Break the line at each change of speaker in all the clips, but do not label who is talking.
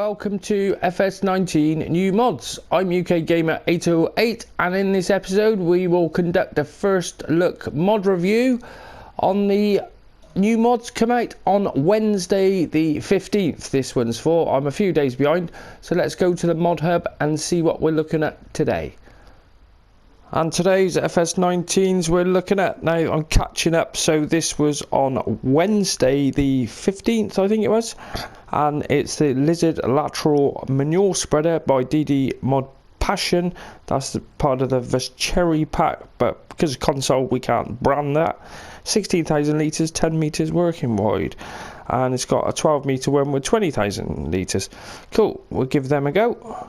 welcome to FS19 New Mods. I'm UK Gamer 808, and in this episode we will conduct a first look mod review on the new mods come out on Wednesday the 15th. This one's for. I'm a few days behind, so let's go to the mod hub and see what we're looking at today. And today's FS19s we're looking at, now I'm catching up, so this was on Wednesday the 15th I think it was, and it's the Lizard Lateral Manure Spreader by DD Mod Passion. That's the part of the Cherry pack, but because of console we can't brand that. 16,000 litres, 10 metres working wide, and it's got a 12 metre one with 20,000 litres. Cool, we'll give them a go.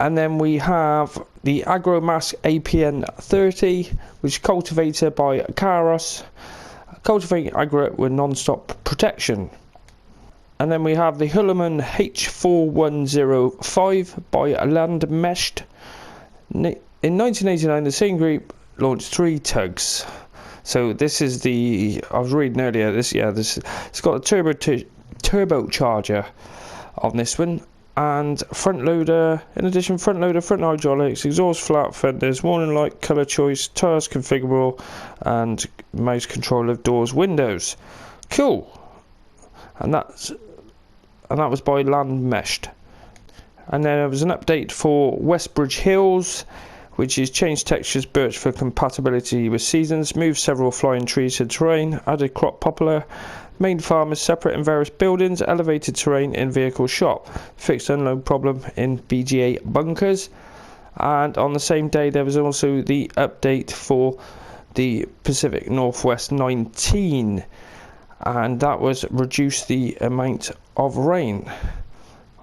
And then we have the Agro-Masz APN 30, which is cultivator by Karos, cultivating agro with non-stop protection. And then we have the Huerlimann H4105 by Landmensch. In 1989, the same group launched 3 tugs. So this is the, I was reading earlier, it's got a turbocharger on this one. And front loader, in addition, front loader, front hydraulics, exhaust flat fenders, warning light, colour choice, tyres configurable, and mouse control of doors, windows. Cool. And that was by Landmensch. And then there was an update for Westbridge Hills, which is changed textures birch for compatibility with seasons, moved several flying trees to terrain, added crop poplar. Main farm is separate in various buildings, elevated terrain in vehicle shop, fixed unload problem in BGA bunkers. And on the same day there was also the update for the Pacific Northwest 19, and that was reduce the amount of rain.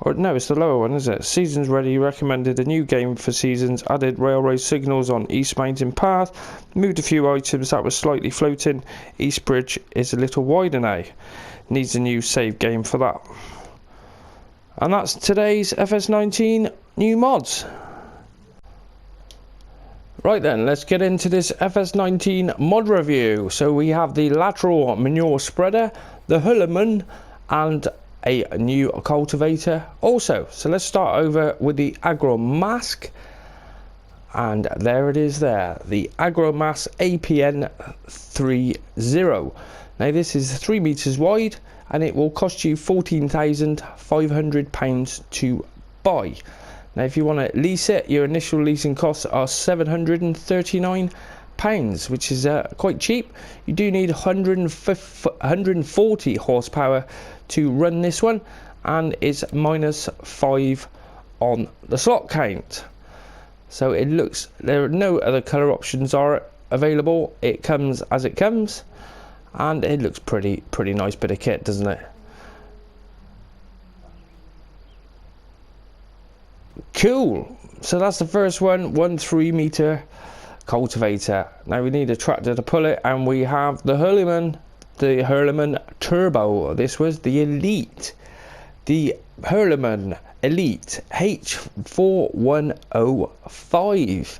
Or no, it's the lower one, is it? Seasons Ready recommended a new game for seasons, added railway signals on East Mountain Path, moved a few items that were slightly floating. East Bridge is a little wider now. Needs a new save game for that. And that's today's FS19 new mods. Right then, let's get into this FS19 mod review. So we have the Lateral Manure Spreader, the Huerlimann, and a new cultivator also. So let's start over with the Agro-Masz, and there it is there, the Agro-Masz APN 30. Now this is 3 meters wide, and it will cost you £14,500 to buy. Now if you want to lease it, your initial leasing costs are £739, which is quite cheap. You do need 140 horsepower to run this one, and it's -5 on the slot count. So it looks, there are no other colour options are available. It comes as it comes, and it looks pretty nice bit of kit, doesn't it? Cool. So that's the first one, 3 meter cultivator. Now we need a tractor to pull it, and we have the Huerlimann Turbo. This was the Elite, the Huerlimann Elite H4105,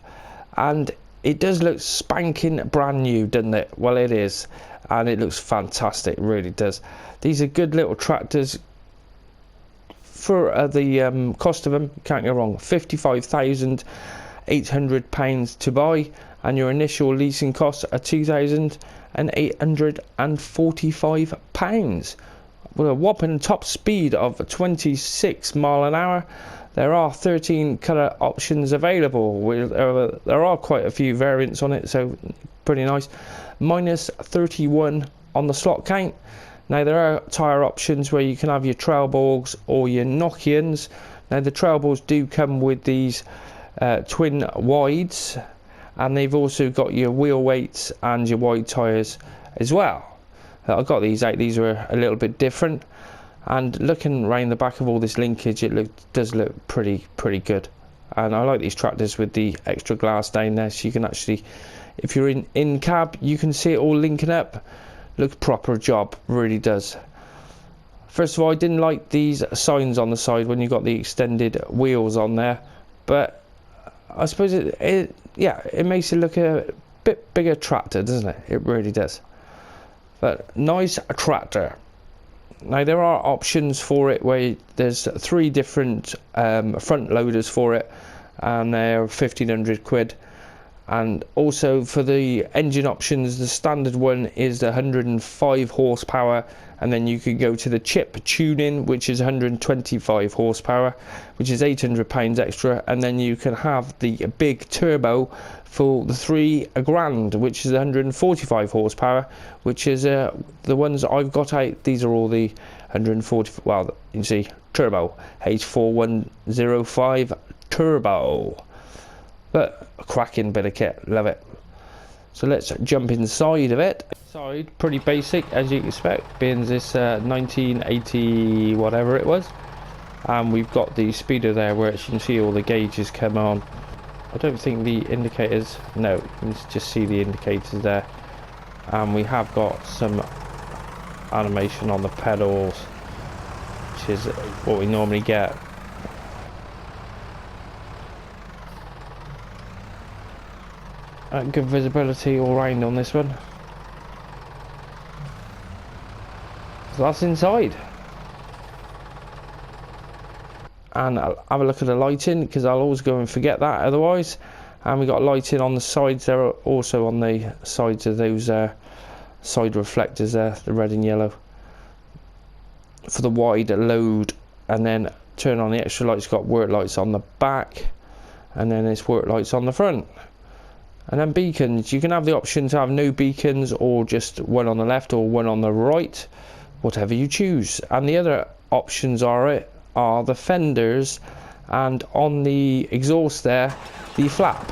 and it does look spanking brand new, doesn't it? Well, it is, and it looks fantastic, it really does. These are good little tractors for the cost of them. Can't go wrong. £55,800 to buy, and your initial leasing costs are £2,845 with a whopping top speed of 26 miles an hour. There are 13 colour options available. There are quite a few variants on it, so pretty nice. -31 on the slot count. Now there are tyre options where you can have your Trailborgs or your Nokians. Now the Trailborgs do come with these twin wides, and they've also got your wheel weights and your wide tyres as well. I got these out. These were a little bit different, and looking around the back of all this linkage, it does look pretty good. And I like these tractors with the extra glass down there, so you can actually, if you're in cab, you can see it all linking up. Looks proper job, really does. First of all, I didn't like these signs on the side when you got the extended wheels on there, but I suppose it makes it look a bit bigger tractor, doesn't it? It really does. But nice tractor. Now there are options for it where there's 3 different front loaders for it, and they're 1,500 quid. And also for the engine options, the standard one is the 105 horsepower, and then you could go to the chip tuning, which is 125 horsepower, which is £800 extra, and then you can have the big turbo for the £3,000, which is 145 horsepower, which is the ones I've got out. These are all the 140, well, you can see turbo, H4105 turbo. But a cracking bit of kit, love it. So let's jump inside of it. Inside, pretty basic as you expect, being this 1980 whatever it was. And we've got the speedo there where you can see all the gauges come on. I don't think the indicators, no, you can just see the indicators there. And we have got some animation on the pedals, which is what we normally get. Good visibility all round on this one. So that's inside. And I'll have a look at the lighting, because I'll always go and forget that otherwise. And we got lighting on the sides there, also on the sides of those side reflectors there, the red and yellow, for the wide load. And then turn on the extra lights, got work lights on the back, and then it's work lights on the front. And then beacons, you can have the option to have no beacons, or just one on the left or one on the right, whatever you choose. And the other options are the fenders, and on the exhaust there, the flap.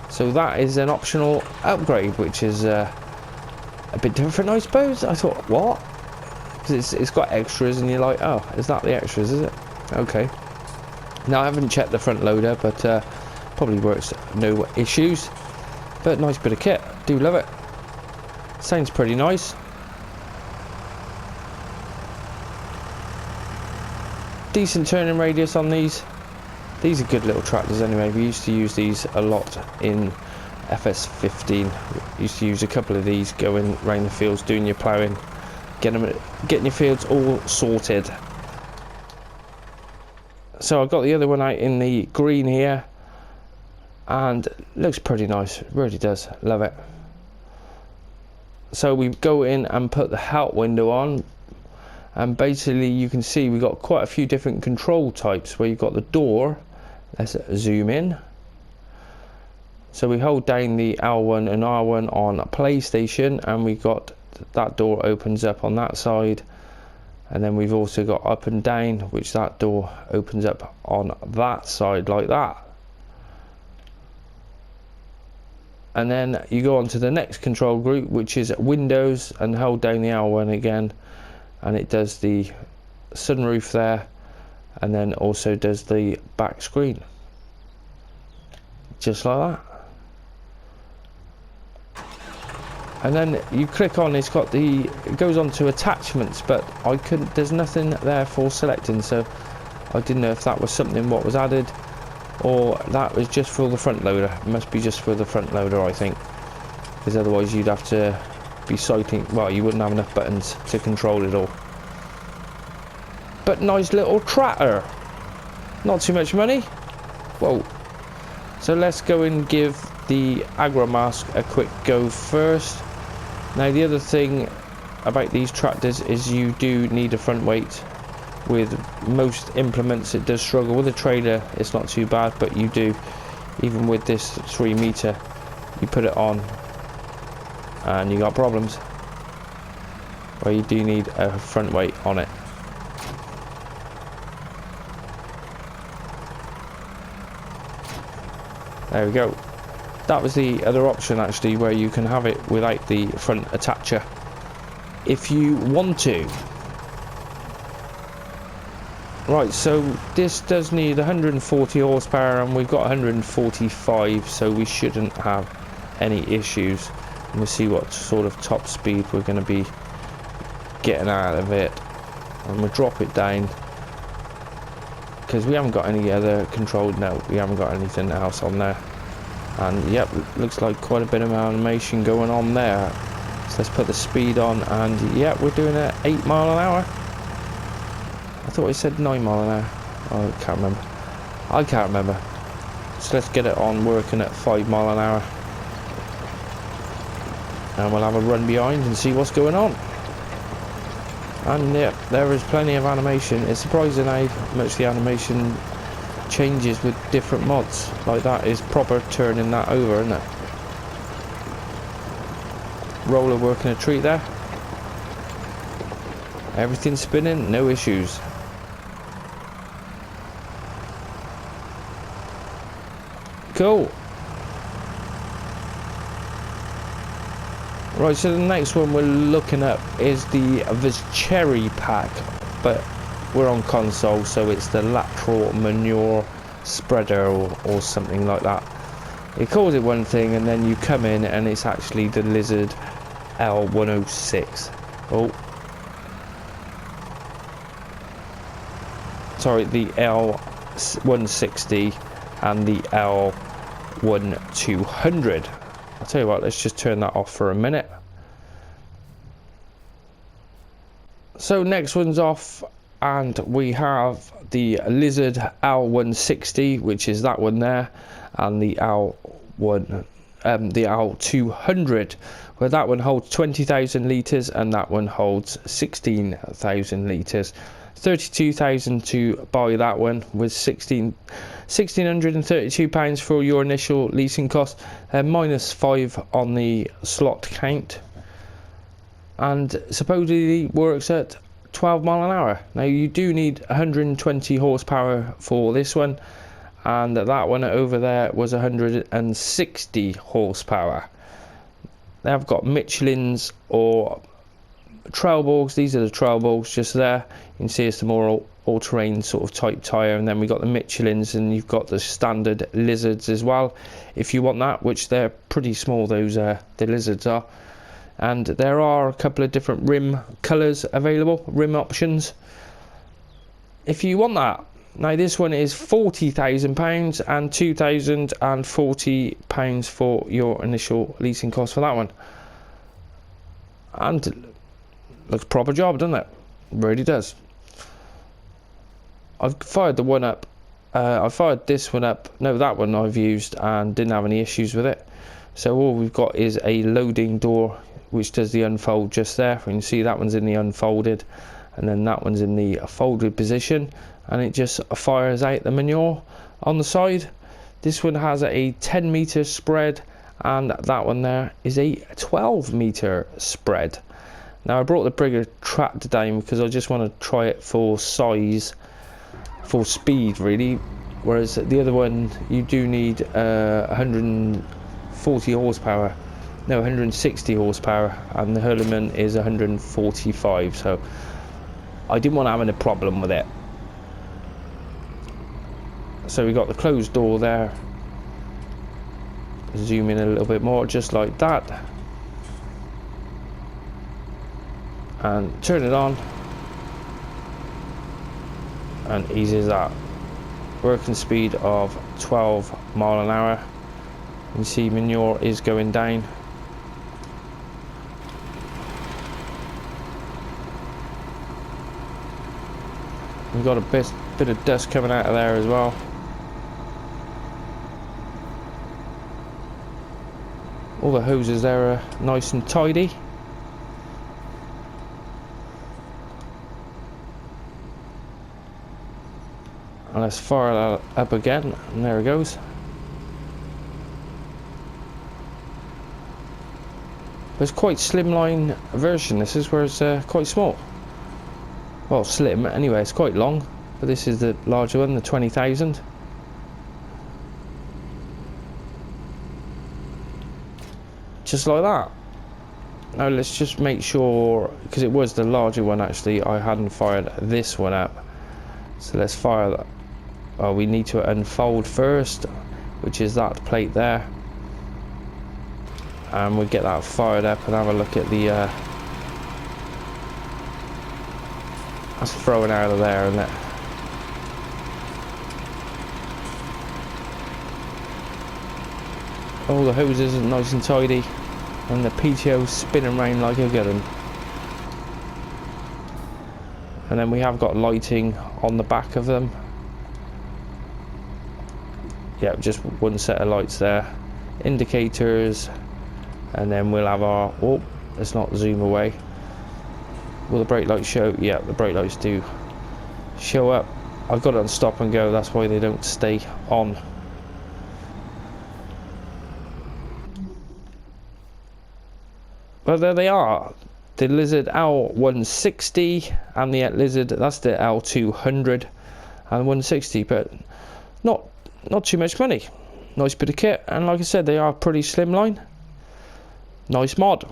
So that is an optional upgrade, which is a bit different, I suppose. I thought, what? Because it's got extras, and you're like, oh, is that the extras, is it? Okay. Now I haven't checked the front loader, but probably works, no issues. But nice bit of kit, do love it. Sounds pretty nice. Decent turning radius on these. These are good little tractors anyway. We used to use these a lot in FS19. Used to use a couple of these going around the fields, doing your ploughing, getting your fields all sorted. So I've got the other one out in the green here, and looks pretty nice, it really does, love it. So we go in and put the help window on, and basically you can see we've got quite a few different control types where you've got the door. Let's zoom in. So we hold down the L1 and R1 on PlayStation, and we got that door opens up on that side, and then we've also got up and down, which that door opens up on that side like that. And then you go on to the next control group, which is Windows, and hold down the L1 again, and it does the sunroof there, and then also does the back screen, just like that. And then you click on, it goes on to attachments, but there's nothing there for selecting, so I didn't know if that was something what was added, or that was just for the front loader. It must be just for the front loader, I think, because otherwise you'd have to be sighting, well, you wouldn't have enough buttons to control it all. But nice little tractor, not too much money. Whoa. So let's go and give the Agro-Masz a quick go first. Now the other thing about these tractors is you do need a front weight. With most implements it does struggle. With a trailer it's not too bad, but you do, even with this 3 meter, you put it on and you got problems where you do need a front weight on it. There we go. That was the other option actually, where you can have it without the front attacher if you want to. Right, so this does need 140 horsepower, and we've got 145, so we shouldn't have any issues. And we'll see what sort of top speed we're going to be getting out of it, and we'll drop it down because we haven't got any other control. No, we haven't got anything else on there. And yep, looks like quite a bit of animation going on there. So let's put the speed on, and yeah, we're doing it 8 mile an hour. I thought it said 9 mile an hour. Oh, I can't remember. I can't remember. So let's get it on working at 5 mile an hour. And we'll have a run behind and see what's going on. And yeah, there is plenty of animation. It's surprising how much the animation changes with different mods. Like that is proper turning that over, isn't it? Roller working a treat there. Everything spinning, no issues. Cool. Right, so the next one we're looking at is the Cherry pack, but we're on console, so it's the lateral manure spreader or something like that. It calls it one thing, and then you come in and it's actually the Lizard L106. Oh, sorry, the L160 and the L1200. I'll tell you what, let's just turn that off for a minute. So next one's off, and we have the Lizard L160, which is that one there, and the L200, where that one holds 20,000 litres and that one holds 16,000 litres. 32,000 to buy that one, with £1,632 for your initial leasing cost, minus 5 on the slot count, and supposedly works at 12 mile an hour. Now you do need 120 horsepower for this one, and that one over there was 160 horsepower. They have got Michelin's or trail balls. These are the trail balls just there. You can see it's the more all-terrain sort of type tyre, and then we got the Michelin's, and you've got the standard Lizards as well if you want that, which they're pretty small, those the Lizards are. And there are a couple of different rim colours available, rim options, if you want that. Now this one is £40,000 and £2,040 for your initial leasing cost for that one. And looks proper job, doesn't it? Really does. I've fired the one up. I fired this one up. No, that one I've used and didn't have any issues with it. So all we've got is a loading door, which does the unfold just there. You can see that one's in the unfolded, and then that one's in the folded position, and it just fires out the manure on the side. This one has a 10 meter spread, and that one there is a 12 meter spread. Now I brought the bigger tractor down because I just want to try it for size, for speed really, whereas the other one you do need 140 horsepower, no, 160 horsepower, and the Huerlimann is 145, so I didn't want to have any problem with it. So we got the closed door there. Zoom in a little bit more, just like that, and turn it on, and easy as that. Working speed of 12 mile an hour. You can see manure is going down. We've got a bit of dust coming out of there as well. All the hoses there are nice and tidy. And let's fire that up again, and there it goes. But it's quite slimline version. This is where it's quite small. Well, slim anyway, it's quite long, but this is the larger one, the 20,000. Just like that. Now let's just make sure, because it was the larger one actually, I hadn't fired this one up. So let's fire that. Oh, we need to unfold first, which is that plate there. And we'll get that fired up and have a look at the that's throwing out of there, isn't it? All the hoses are nice and tidy. and the PTO spinning around like a good one. And then we have got lighting on the back of them. Yeah, just one set of lights there, indicators, and then we'll have our, oh, let's not zoom away. Will the brake lights show? Yeah, the brake lights do show up. I've got it on stop and go, that's why they don't stay on. But there they are, the Lizard L160 and the Lizard, that's the L200 and 160, but not too much money. Nice bit of kit, and like I said, they are pretty slimline. Nice mod.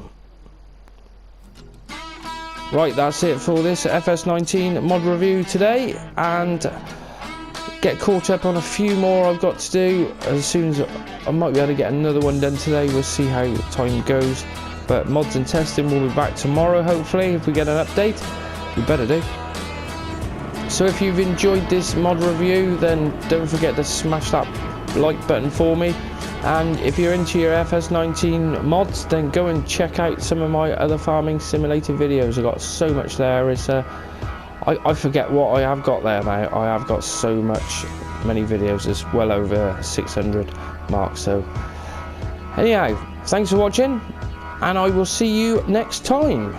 Right, that's it for this FS19 mod review today, and get caught up on a few more I've got to do. As soon as I might be able to get another one done today, we'll see how time goes. But mods and testing will be back tomorrow, hopefully, if we get an update. We better do. So if you've enjoyed this mod review, then don't forget to smash that like button for me. And if you're into your FS19 mods, then go and check out some of my other farming simulator videos. I've got so much there. It's I forget what I have got there now. I have got so many videos. It's well over 600 mark. So anyhow, thanks for watching, and I will see you next time.